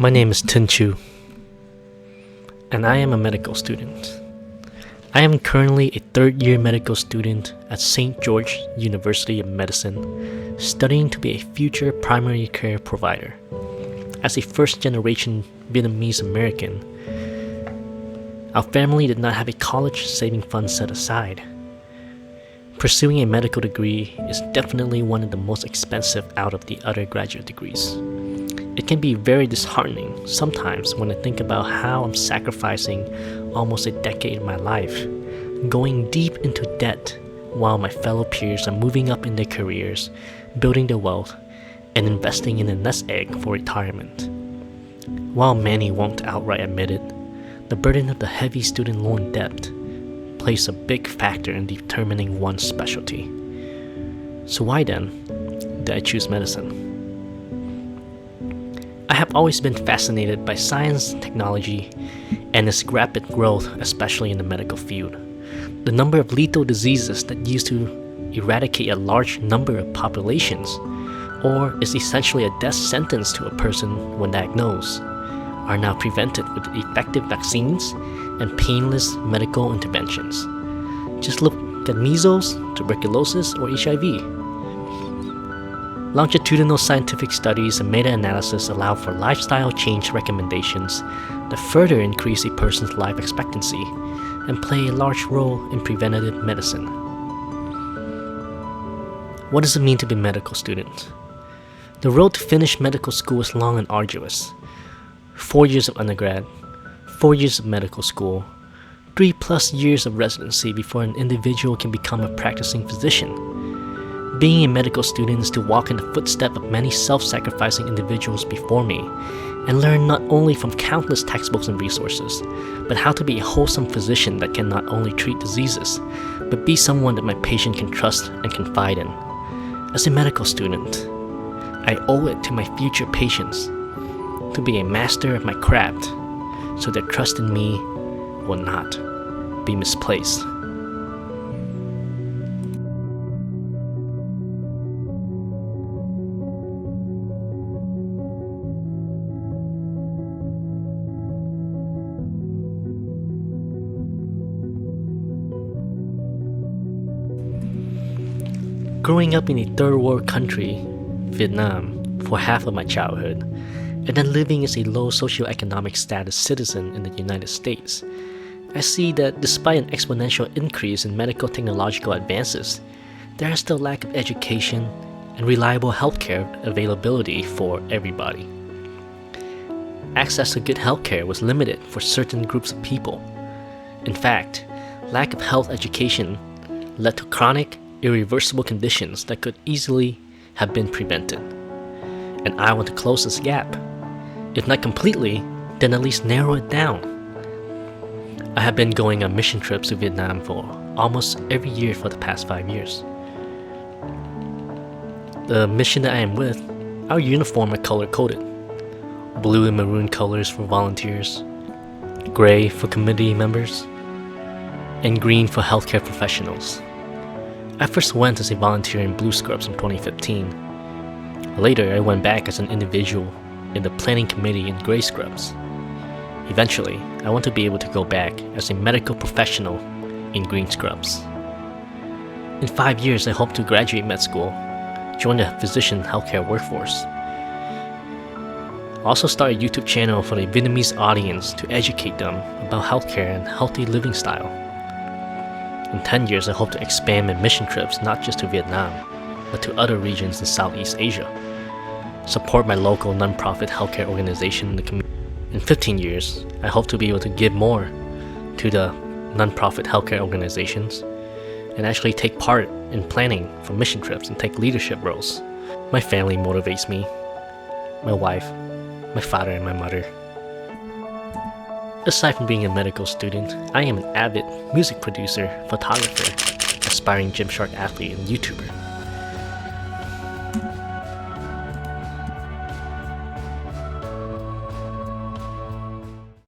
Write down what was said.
My name is Tin Chu, and I am a medical student. I am currently a third-year medical student at St. George University of Medicine, studying to be a future primary care provider. As a first-generation Vietnamese American, our family did not have a college saving fund set aside. Pursuing a medical degree is definitely one of the most expensive out of the other graduate degrees. It can be very disheartening sometimes when I think about how I'm sacrificing almost a decade of my life, going deep into debt while my fellow peers are moving up in their careers, building their wealth, and investing in a nest egg for retirement. While many won't outright admit it, the burden of the heavy student loan debt plays a big factor in determining one's specialty. So why then did I choose medicine? I have always been fascinated by science, technology, and its rapid growth, especially in the medical field. The number of lethal diseases that used to eradicate a large number of populations, or is essentially a death sentence to a person when diagnosed, are now prevented with effective vaccines and painless medical interventions. Just look at measles, tuberculosis, or HIV. Longitudinal scientific studies and meta-analysis allow for lifestyle change recommendations that further increase a person's life expectancy and play a large role in preventative medicine. What does it mean to be a medical student? The road to finish medical school is long and arduous. 4 years of undergrad, 4 years of medical school, 3+ years of residency before an individual can become a practicing physician. Being a medical student is to walk in the footsteps of many self-sacrificing individuals before me and learn not only from countless textbooks and resources, but how to be a wholesome physician that can not only treat diseases, but be someone that my patient can trust and confide in. As a medical student, I owe it to my future patients to be a master of my craft so their trust in me will not be misplaced. Growing up in a third world country, Vietnam, for half of my childhood, and then living as a low socioeconomic status citizen in the United States, I see that despite an exponential increase in medical technological advances, there is still lack of education and reliable healthcare availability for everybody. Access to good healthcare was limited for certain groups of people. In fact, lack of health education led to chronic, irreversible conditions that could easily have been prevented. And I want to close this gap. If not completely, then at least narrow it down. I have been going on mission trips to Vietnam for almost every year for the past 5 years. The mission that I am with, our uniform are color-coded. Blue and maroon colors for volunteers, gray for committee members, and green for healthcare professionals. I first went as a volunteer in blue scrubs in 2015. Later, I went back as an individual in the planning committee in gray scrubs. Eventually, I want to be able to go back as a medical professional in green scrubs. In 5 years, I hope to graduate med school, join the physician healthcare workforce. Also start a YouTube channel for the Vietnamese audience to educate them about healthcare and healthy living style. In 10 years, I hope to expand my mission trips not just to Vietnam, but to other regions in Southeast Asia. Support my local non-profit healthcare organization in the community. In 15 years, I hope to be able to give more to the non-profit healthcare organizations and actually take part in planning for mission trips and take leadership roles. My family motivates me, my wife, my father, and my mother. Aside from being a medical student, I am an avid music producer, photographer, aspiring Gymshark athlete, and YouTuber.